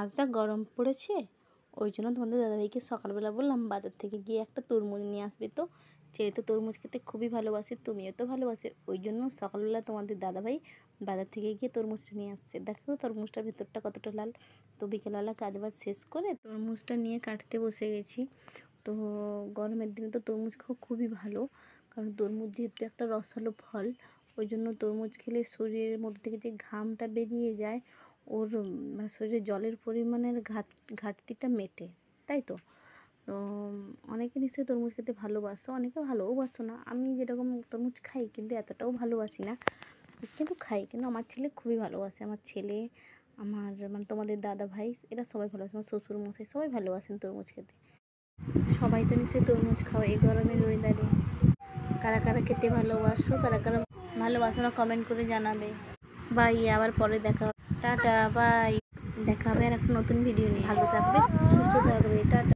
আজ যা গরম পড়েছে, ওই জন্য তোমাদের দাদাভাইকে সকালবেলা বললাম বাজার থেকে গিয়ে একটা তরমুজ নিয়ে আসবে। তো ছেলে তো তরমুজ খেতে খুবই ভালোবাসে, তুমিও তো ভালোবাসে, ওই জন্য সকালবেলা তোমাদের দাদাভাই বাজার থেকে গিয়ে তরমুজটা নিয়ে আসছে। দেখো তরমুজটার ভেতরটা কতটা লাল। তো বিকেলবেলা কাজবাজ শেষ করে তরমুজটা নিয়ে কাটতে বসে গেছি। তো গরমের দিনে তো তরমুজ খাওয়া খুবই ভালো, কারণ তরমুজ যেহেতু একটা রসালো ফল, ওই জন্য তরমুজ খেলে শরীরের মধ্যে থেকে যে ঘামটা বেরিয়ে যায়, ওর মানে শরীরে জলের পরিমাণের ঘাটতিটা মেটে, তাই তো। তো অনেকে নিশ্চয়ই তরমুজ খেতে ভালোবাসো, অনেকে ভালোবাসো না। আমি যেরকম তরমুজ খাই কিন্তু এতটাও ভালোবাসি না, কিন্তু খাই। কিন্তু আমার ছেলে খুবই ভালোবাসে, আমার ছেলে, আমার মানে তোমাদের দাদা ভাই, এরা সবাই ভালোবাসে, আমার শ্বশুর মশাই সবাই ভালোবাসেন তরমুজ খেতে। সবাই তো নিশ্চয়ই তরমুজ খাও এই গরমের ওয়েদারে। কারা কারা খেতে ভালোবাসো, কারা কারা ভালোবাসো না, কমেন্ট করে জানাবে। বাই, আবার পরে দেখা, টাটা, বাই। দেখা হবে আর একটা নতুন ভিডিও নিয়ে। ভালো থাকবে, সুস্থ থাকবে, টাটা।